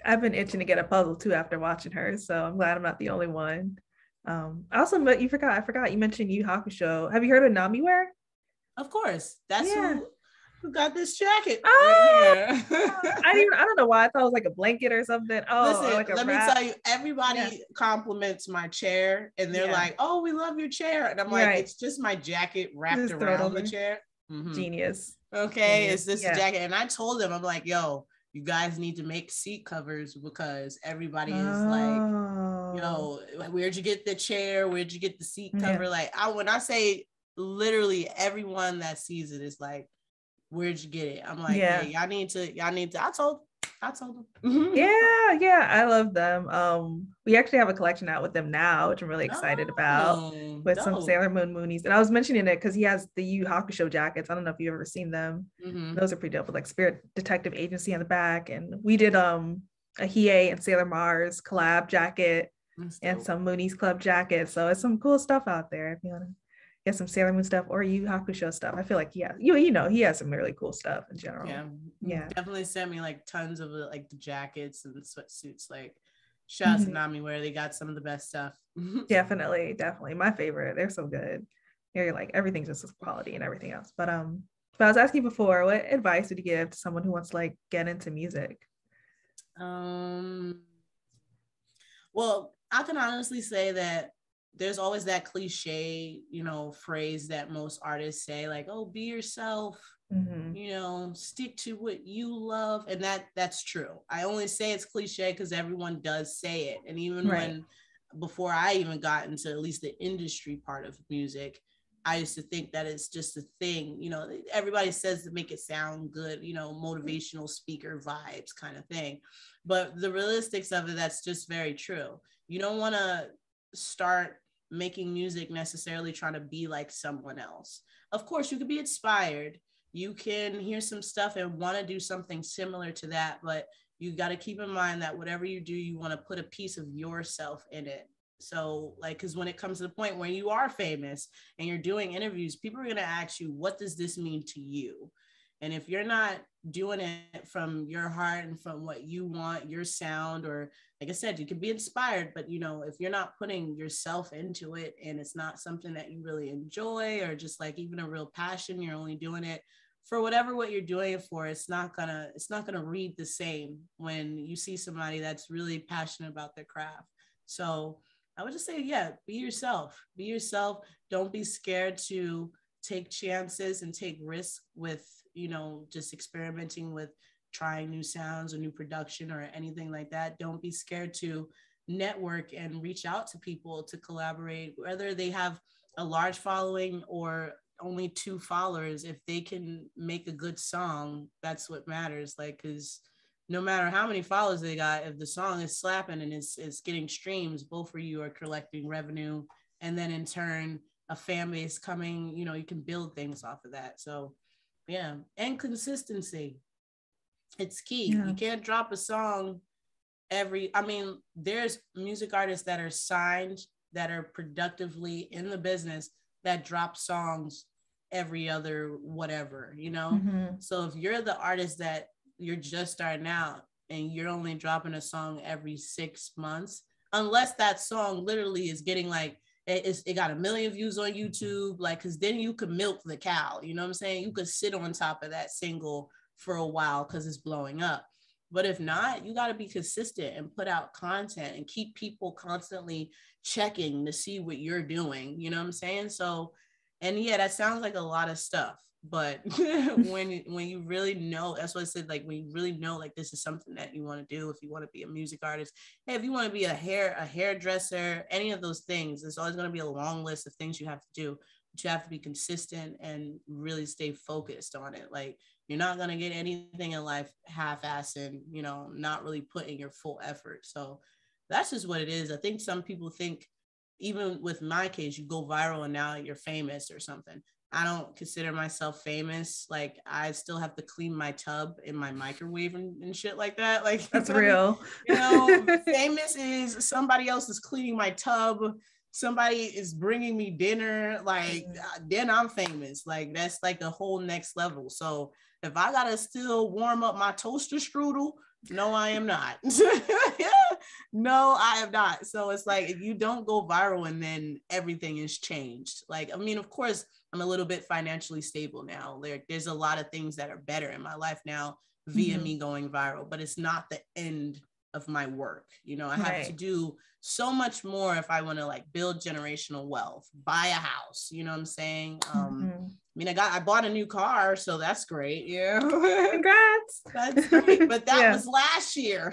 I've been itching to get a puzzle too after watching her, so I'm glad I'm not the only one. I also, but I forgot you mentioned Yu Hakusho. Have you heard of Namiware? Of course, that's Yeah. who got this jacket right Oh, here. I don't know why I thought it was like a blanket or something. Oh, or Listen, like a let me wrap. tell you, everybody compliments my chair and they're like, oh, we love your chair. And I'm like, Right. it's just my jacket wrapped Just throw it around the over. chair. Mm-hmm. Genius. Okay, Genius. it's this jacket. And I told them, I'm like, yo, you guys need to make seat covers because everybody is like, yo, where'd you get the chair? Where'd you get the seat cover? Like, when I say literally everyone that sees it is like, where'd you get it? I'm like, yeah, y'all need to. I told them. Yeah, I love them. We actually have a collection out with them now, which I'm really excited about, with some Sailor Moon Moonies. And I was mentioning it because he has the Yu Hakusho jackets. I don't know if you've ever seen them. Those are pretty dope, with like Spirit Detective Agency on the back. And we did a Hiei and Sailor Mars collab jacket and some Moonies Club jackets. So it's some cool stuff out there if you want to get some Sailor Moon stuff or Yu Hakusho stuff. I feel like he has some really cool stuff in general. Yeah, definitely sent me like tons of like the jackets and the sweatsuits. Like, shout out to Namiware, they got some of the best stuff. Definitely my favorite. They're so good. They're like everything's just quality and everything else. But I was asking before, what advice would you give to someone who wants to like get into music? Well, I can honestly say that there's always that cliche, phrase that most artists say, like, oh, be yourself, stick to what you love. And that's true. I only say it's cliche because everyone does say it. And even before I even got into at least the industry part of music, I used to think that it's just a thing, everybody says to make it sound good, motivational speaker vibes kind of thing. But the realistics of it, that's just very true. You don't want to start making music necessarily trying to be like someone else. Of course, you could be inspired. You can hear some stuff and want to do something similar to that, but you got to keep in mind that whatever you do, you want to put a piece of yourself in it. So like, because when it comes to the point where you are famous and you're doing interviews, people are going to ask you, what does this mean to you? And if you're not doing it from your heart and from what you want, your sound, or like I said, you can be inspired, but if you're not putting yourself into it and it's not something that you really enjoy, or just like even a real passion, you're only doing it for what you're doing it for, it's not gonna read the same when you see somebody that's really passionate about their craft. So I would just say, be yourself. Be yourself. Don't be scared to take chances and take risks with, just experimenting with trying new sounds or new production or anything like that. Don't be scared to network and reach out to people to collaborate, whether they have a large following or only 2 followers. If they can make a good song, that's what matters. Like, because no matter how many followers they got, if the song is slapping and it's getting streams, both of you are collecting revenue, and then in turn a fan base coming, you can build things off of that. So and consistency, it's key. You can't drop a song there's music artists that are signed, that are productively in the business, that drop songs every other whatever, So if you're the artist that you're just starting out and you're only dropping a song every 6 months, unless that song literally is getting like, it got 1 million views on YouTube, like, because then you could milk the cow, you know what I'm saying? You could sit on top of that single for a while because it's blowing up. But if not, you got to be consistent and put out content and keep people constantly checking to see what you're doing, you know what I'm saying? So, and that sounds like a lot of stuff, but when you really know, that's what I said, like, when you really know, like, this is something that you want to do, if you want to be a music artist, hey, if you want to be a hairdresser, any of those things, there's always going to be a long list of things you have to do, but you have to be consistent and really stay focused on it. Like, you're not going to get anything in life half-assing, not really putting your full effort. So that's just what it is. I think some people think, even with my case, you go viral and now you're famous or something. I don't consider myself famous. Like, I still have to clean my tub in my microwave and shit like that. Like, that's real. Famous is somebody else is cleaning my tub. Somebody is bringing me dinner. Like, then I'm famous. Like, that's like the whole next level. So if I gotta still warm up my toaster strudel, no, I am not. No, I am not. So it's like, if you don't go viral and then everything is changed. Like, I mean, of course, I'm a little bit financially stable now. There's a lot of things that are better in my life now via me going viral, but it's not the end of my work. I have to do so much more if I want to like build generational wealth, buy a house, you know what I'm saying? I mean, I bought a new car, so that's great. Yeah. Congrats. That's great. But that was last year,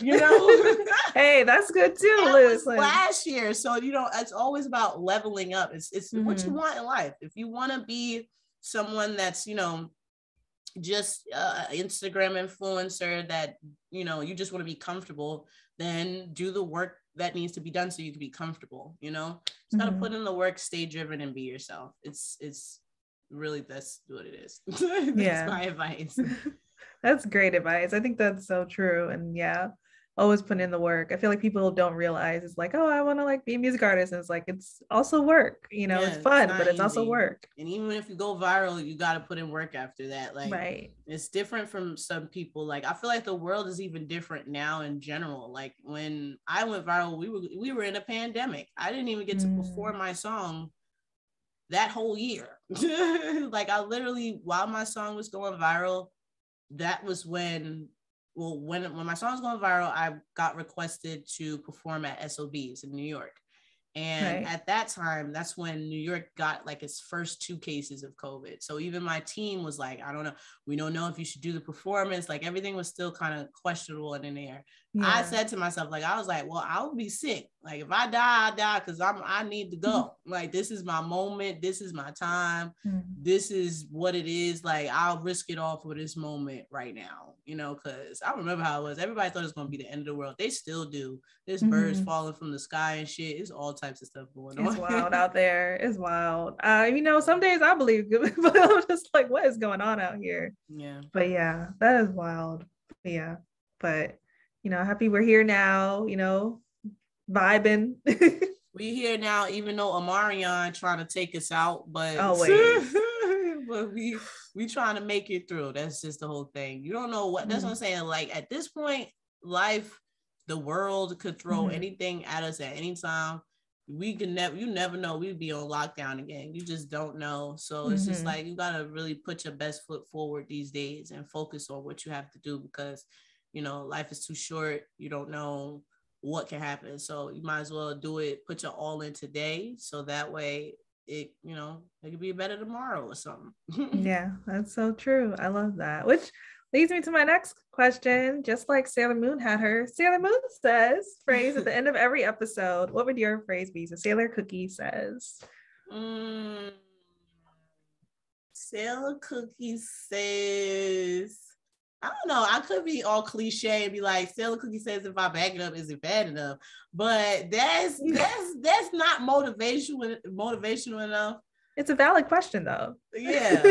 Hey, that's good too. That was last year. So, it's always about leveling up. It's what you want in life. If you want to be someone that's, just Instagram influencer that, you just want to be comfortable, then do the work that needs to be done so you can be comfortable, Just gotta put in the work, stay driven, and be yourself. It's really, that's what it is. That's my advice. That's great advice. I think that's so true. And always put in the work. I feel like people don't realize it's like, oh, I want to like be a music artist. And it's like, it's also work, it's fun, but it's also work. And even if you go viral, you got to put in work after that. Like, it's different from some people. Like, I feel like the world is even different now in general. Like, when I went viral, we were in a pandemic. I didn't even get to perform my song that whole year. Like, I literally, while my song was going viral, that was when my song was going viral, I got requested to perform at SOBs in New York. And at that time, that's when New York got like its first 2 cases of COVID. So even my team was like, I don't know, we don't know if you should do the performance. Like, everything was still kind of questionable and in the air. I said to myself, like, I was like, well, I'll be sick. Like, if I die, I die, because I need to go. Like, this is my moment. This is my time. This is what it is. Like, I'll risk it all for this moment right now, because I remember how it was. Everybody thought it was going to be the end of the world. They still do. There's birds falling from the sky and shit. It's all types of stuff going on. It's wild out there. It's wild. Some days I believe it, but I'm just like, what is going on out here? Yeah. But that is wild. But happy we're here now, vibing. We're here now, even though Amarion trying to take us out, but but we trying to make it through. That's just the whole thing. You don't know what, that's what I'm saying. Like, at this point, life, the world could throw anything at us at any time. You never know, we'd be on lockdown again. You just don't know. So it's just like, you gotta really put your best foot forward these days and focus on what you have to do, because life is too short. You don't know what can happen. So you might as well do it, put your all in today, so that way it could be better tomorrow or something. Yeah, that's so true. I love that. Which leads me to my next question. Just like Sailor Moon had her Sailor Moon says phrase at the end of every episode, what would your phrase be? So Sailor Cookie says. Sailor Cookie says, I don't know, I could be all cliche and be like, Sailor Cookie says, if I back it up, is it bad enough? But that's not motivational enough. It's a valid question though. Yeah.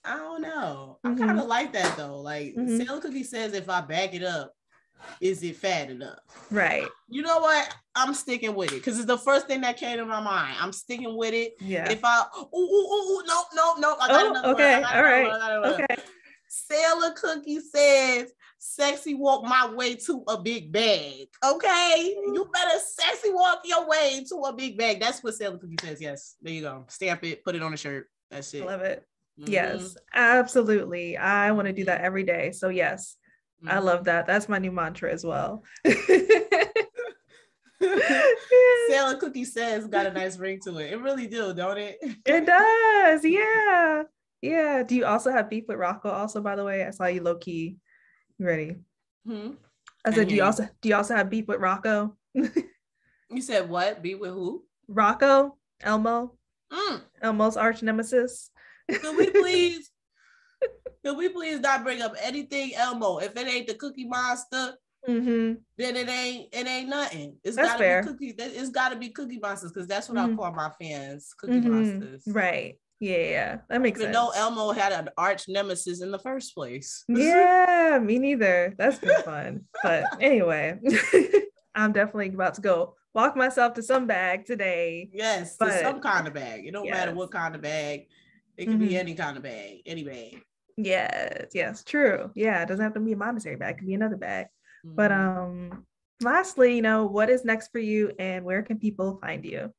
I don't know. I kind of like that though. Like, Sailor Cookie says, if I back it up, is it fat enough? Right. You know what? I'm sticking with it because it's the first thing that came to my mind. I'm sticking with it. Yeah. If I, no. I got another okay. All right. Okay. Sailor Cookie says, sexy walk my way to a big bag. Okay? You better sexy walk your way to a big bag. That's what Sailor Cookie says. Yes. There you go. Stamp it. Put it on a shirt. That's it. I love it. Yes, absolutely. I want to do that every day. So yes, I love that. That's my new mantra as well. Sailor Cookie says got a nice ring to it. It really do, don't it? It does. Yeah. Yeah. Do you also have beef with Rocco also, by the way? I saw you low key. You ready? I said, do you also have beef with Rocco? You said what? Beef with who? Rocco, Elmo. Elmo's arch nemesis. Could we please not bring up anything Elmo? If it ain't the Cookie Monster, then it ain't nothing. It's gotta be Cookie. It's gotta be Cookie Monsters, because that's what I call my fans, Cookie Monsters. Right. Yeah, that makes Even sense. though Elmo had an arch nemesis in the first place. Yeah, me neither. That's been fun. But anyway, I'm definitely about to go walk myself to some bag today. Yes, to But some kind of bag. It don't matter yes. what kind of bag. It can be any kind of bag, any bag. Yes, true. Yeah, it doesn't have to be a monetary bag, it could be another bag. But Mhm. lastly, what is next for you and where can people find you?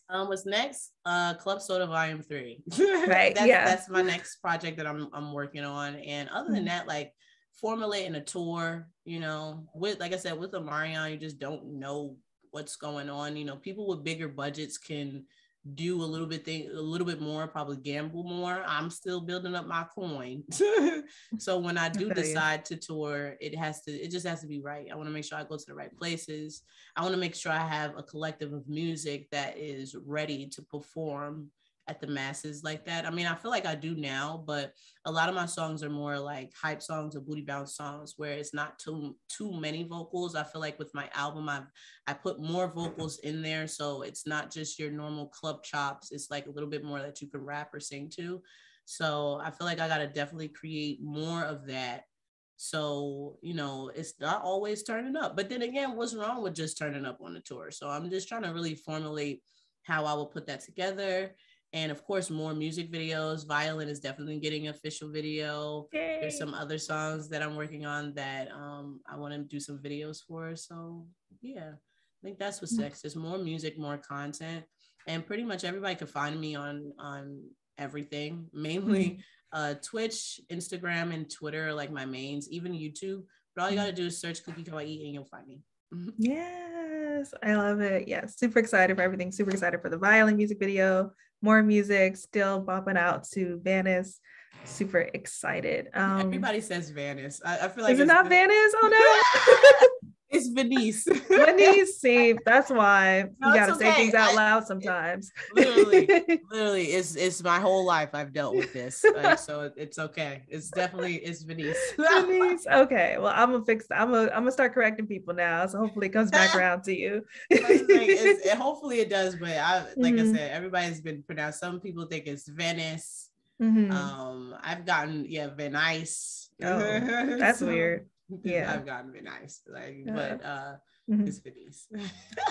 What's next? Club Soda Volume 3. Right. Yeah. That's my next project that I'm working on. And other than that, like formulating a tour, with, like I said, with Omarion, you just don't know what's going on. People with bigger budgets can do a little bit more, probably gamble more. I'm still building up my coin. So when I do decide to tour, it just has to be right. I want to make sure I go to the right places. I want to make sure I have a collective of music that is ready to perform at the masses like that. I mean, I feel like I do now, but a lot of my songs are more like hype songs or booty bounce songs where it's not too many vocals. I feel like with my album, I put more vocals in there, so it's not just your normal club chops. It's like a little bit more that you can rap or sing to. So I feel like I gotta definitely create more of that. So, it's not always turning up. But then again, what's wrong with just turning up on the tour? So I'm just trying to really formulate how I will put that together. And of course, more music videos. Violin is definitely getting an official video. Yay. There's some other songs that I'm working on that I want to do some videos for. So yeah, I think that's what's next. There's more music, more content, and pretty much everybody can find me on everything. Mainly Twitch, Instagram, and Twitter are like my mains. Even YouTube. But all you gotta do is search Cookiee Kawaii and you'll find me. Yes, I love it. Yeah, super excited for everything. Super excited for the violin music video. More music, still bopping out to Venice. Super excited. Everybody says Venice. I feel like is it not Venice? Oh no. It's Venice. Venice, see, that's why No, you gotta okay. say things out loud sometimes. Literally, it's my whole life I've dealt with this. So it's okay. It's Venice. Venice. Okay. Well, I'm gonna fix that. I'm gonna start correcting people now. So hopefully it comes back around to you. Hopefully it does, but I said, everybody's been pronounced. Some people think it's Venice. I've gotten Venice. Oh, that's weird. Yeah, I've gotten Venice. It's Venice.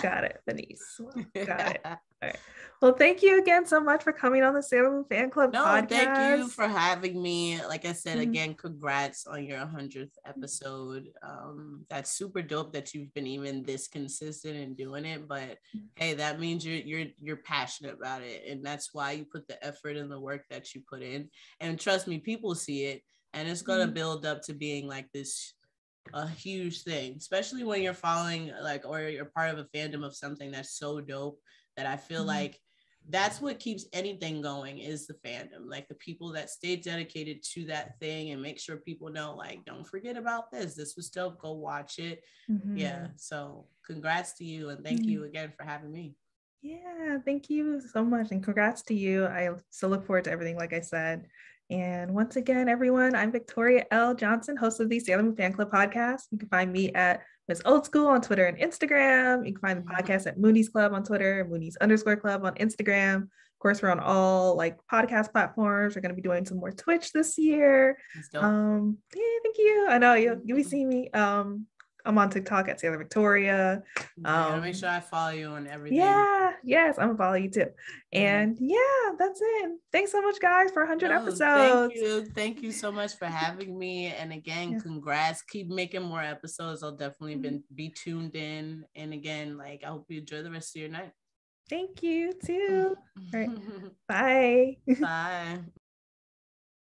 Got it, Venice. Got it. All right. Well, thank you again so much for coming on the Sailor Moon Fan Club podcast. Thank you for having me. Like I said, again, congrats on your 100th episode. That's super dope that you've been even this consistent in doing it. But hey, that means you're passionate about it, and that's why you put the effort and the work that you put in. And trust me, people see it, and it's gonna build up to being like this a huge thing, especially when you're following or you're part of a fandom of something that's so dope that I feel like that's what keeps anything going is the fandom, like the people that stay dedicated to that thing and make sure people know, like, don't forget about this was dope, go watch it. Yeah, so congrats to you and thank you again for having me. Yeah, thank you so much and congrats to you. I still look forward to everything, like I said. And once again, everyone, I'm Victoria L. Johnson, host of the Sailor Moon Fan Club podcast. You can find me at Miss Old School on Twitter and Instagram. You can find the podcast at Moonies Club on Twitter, Moonies_club on Instagram. Of course, we're on all podcast platforms. We're going to be doing some more Twitch this year. Yeah, thank you. I know you'll be seeing me. I'm on TikTok at Sailor Victoria. Make sure I follow you on everything. Yeah, yes, I'm gonna follow you too. And yeah, that's it. Thanks so much, guys, for 100 episodes. Thank you so much for having me. And again, congrats. Keep making more episodes. I'll definitely be tuned in. And again, I hope you enjoy the rest of your night. Thank you too. All right. Bye. Bye.